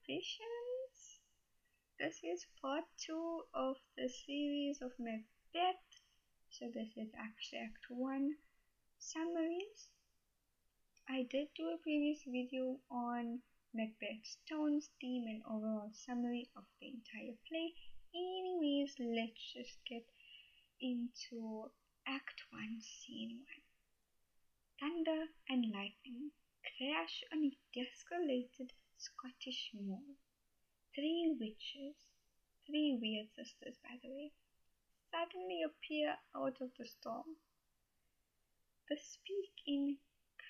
patience. This is part 2 of the series of Macbeth. So this is actually Act 1 summaries. I did do a previous video on Macbeth's tones, theme and overall summary of the entire play. Anyways, let's just get into Act 1, Scene 1. Thunder and lightning crash on a desolated Scottish moor. 3 witches, 3 weird sisters by the way, suddenly appear out of the storm. They speak in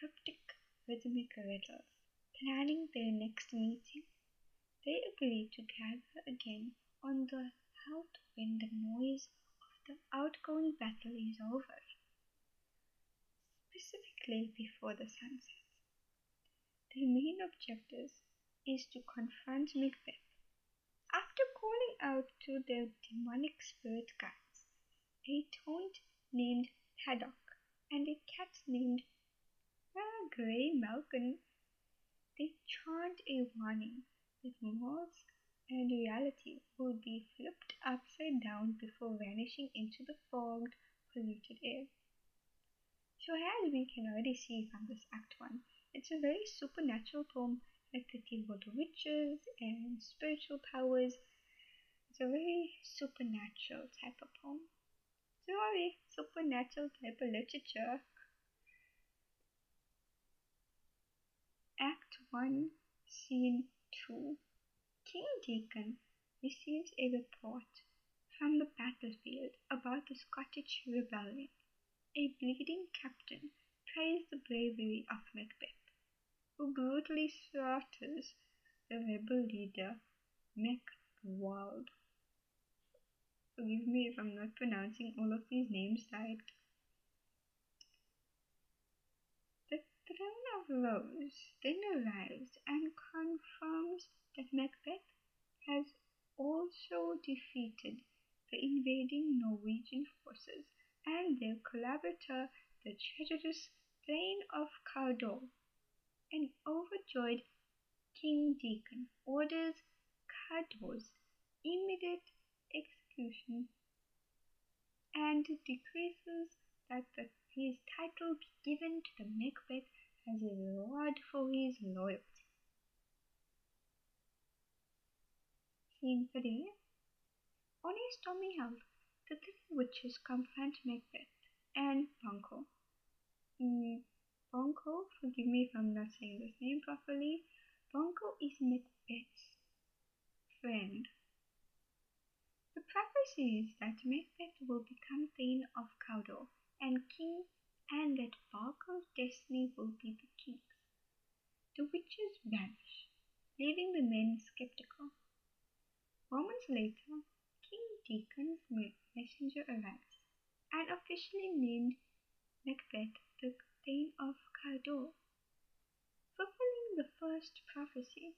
cryptic rhythmic riddles. Planning their next meeting, they agree to gather again on the heath when the noise of the outgoing battle is over, specifically before the sun sets. Their main objective is to confront Macbeth. After calling out to their demonic spirit guides, a toad named Haddock and a cat named Grey Malkin, they chant a warning that morals and reality will be flipped upside down before vanishing into the fogged, polluted air. So as we can already see from this Act 1, it's a very supernatural poem that they deal with witches and spiritual powers. It's a very supernatural type of poem. Sorry, supernatural type of literature. Act 1, Scene 2. King Duncan receives a report from the battlefield about the Scottish rebellion. A bleeding captain praised the bravery of Macbeth, who brutally slaughters the rebel leader, Macbeth. Forgive me if I'm not pronouncing all of these names right. The Throne of Rose then arrives and confirms that Macbeth has also defeated the invading Norwegian forces and their collaborator, the treacherous Thane of Cawdor. An overjoyed King Duncan orders Cawdor's immediate execution and decrees that his title be given to the Macbeth as a reward for his loyalty. Scene 3. On a stormy heath, the 3 witches confront Macbeth and Banquo. Banquo, forgive me if I'm not saying this name properly. Banquo is Macbeth's friend. The prophecy is that Macbeth will become Thane of Cawdor and king, and that Banquo's destiny will be the king's. The witches vanish, leaving the men skeptical. Moments later, King Duncan's messenger arrives, and officially named Macbeth the Thane of Cawdor, fulfilling the first prophecy.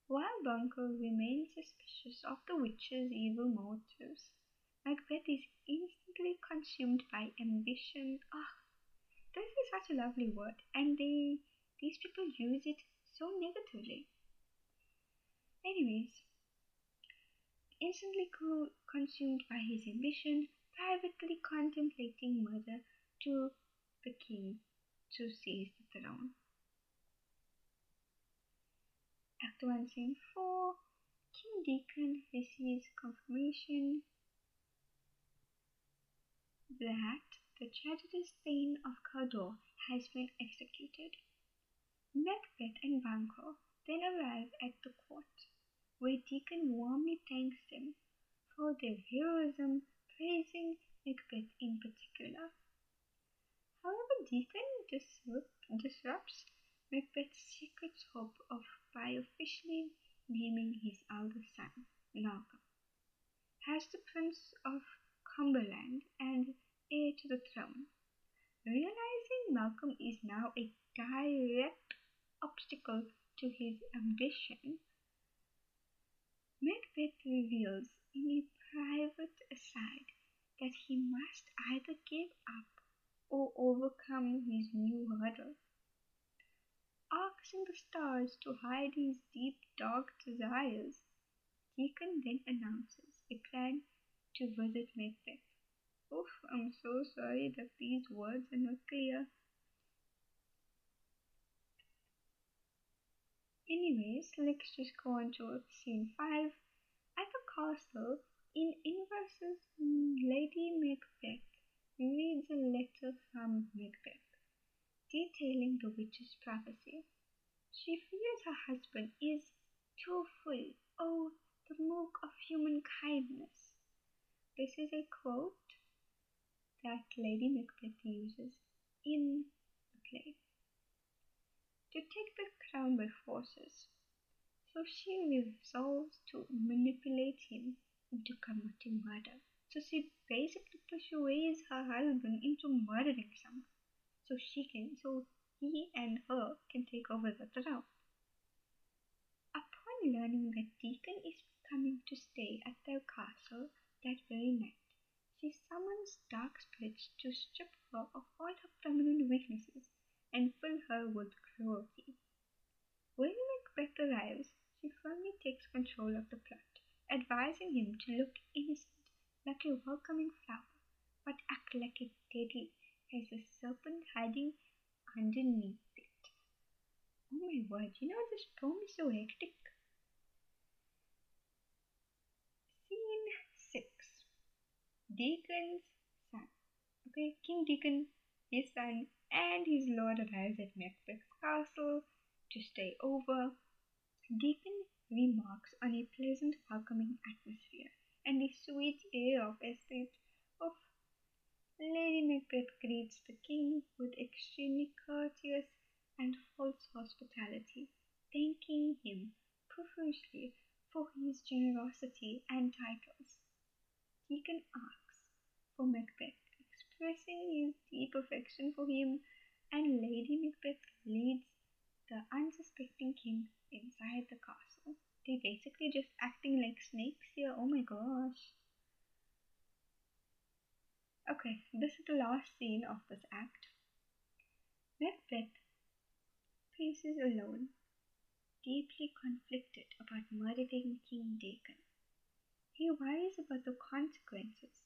While Banquo remains suspicious of the witches' evil motives, Macbeth is instantly consumed by ambition. This is such a lovely word, and these people use it so negatively. Anyways, instantly consumed by his ambition, privately contemplating murder to the king to seize the throne. Act 1, Scene 4. King Duncan receives confirmation that the treacherous Thane of Cawdor has been executed. Macbeth and Banquo then arrive at the court, where Duncan warmly thanks them for their heroism, praising Macbeth in particular. However, Duncan disrupts Macbeth's secret hope by officially naming his eldest son, Malcolm, as the Prince of Cumberland and heir to the throne. Realizing Malcolm is now a direct obstacle to his ambition, Macbeth reveals in a private aside that he must either give up or overcome his new hurdle. asking the stars to hide his deep, dark desires. Deacon then announces a plan to visit Macbeth. Oof, I'm so sorry that these words are not clear. Anyways, let's just go on to scene 5. At the castle, in Inverse's Lady Macbeth reads a letter from Macbeth, detailing the witch's prophecy. She fears her husband is too full, oh, the milk of human kindness. This is a quote that Lady Macbeth uses in the play. To take the crown by forces. So she resolves to manipulate him into committing murder. So she basically persuades her husband into murdering someone. So he and her can take over the throne. Upon learning that Deacon is coming to stay at their castle that very night, she summons dark spirits to strip her of all her feminine weaknesses and fill her with cruelty. When Macbeth arrives, she firmly takes control of the plot, advising him to look innocent like a welcoming flower, but act like a deadly as a serpent hiding underneath it. Oh my word, this poem is so hectic. Scene 6. Deacon's son. Okay, King Deacon, his son, and his lord arrives at Macbeth's castle to stay over. Deacon remarks on a pleasant, welcoming atmosphere and the sweet air of estate of Lady Macbeth greets the king with extremely courteous and false hospitality, thanking him profusely for his generosity and titles. Deacon asks for Macbeth, expressing his deep affection for him, and Lady Macbeth leads the unsuspecting king inside the castle. They basically just acting like snakes here. Oh my gosh. Okay, this is the last scene of this act. Macbeth faces alone, deeply conflicted about murdering King Duncan. He worries about the consequences,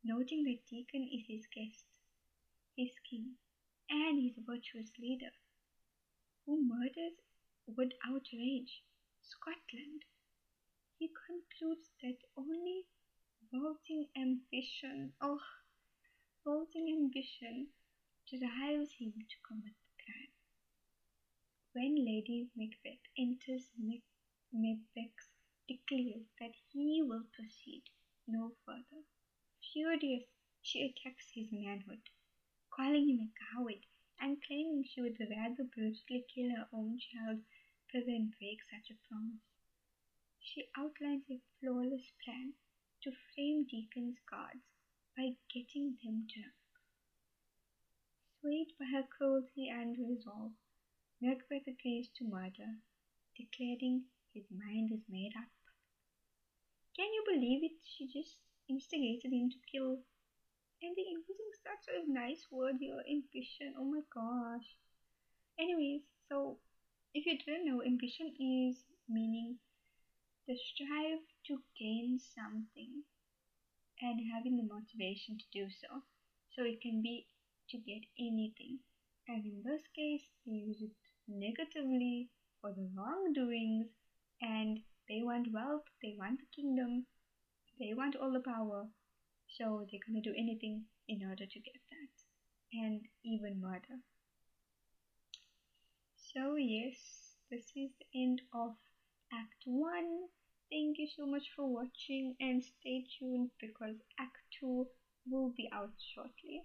noting that Duncan is his guest, his king, and his virtuous leader, who murders would outrage Scotland. He concludes that only oh, vaulting ambition drives him to commit the crime. When Lady Macbeth enters, Macbeth declares that he will proceed no further. Furious, she attacks his manhood, calling him a coward and claiming she would rather brutally kill her own child than break such a promise. She outlines a flawless plan to frame Deacon's guards by getting them drunk. Swayed by her cruelty and resolve, Macbeth agrees to murder, declaring his mind is made up. Can you believe it? She just instigated him to kill. And they're using such a nice word here, ambition. Oh my gosh. Anyways, so if you didn't know, ambition is meaning the strive to gain something and having the motivation to do so. So it can be to get anything. And in this case, they use it negatively for the wrongdoings, and they want wealth, they want the kingdom, they want all the power. So they're gonna do anything in order to get that, and even murder. So yes, this is the end of Act 1. Thank you so much for watching, and stay tuned because Act 2 will be out shortly.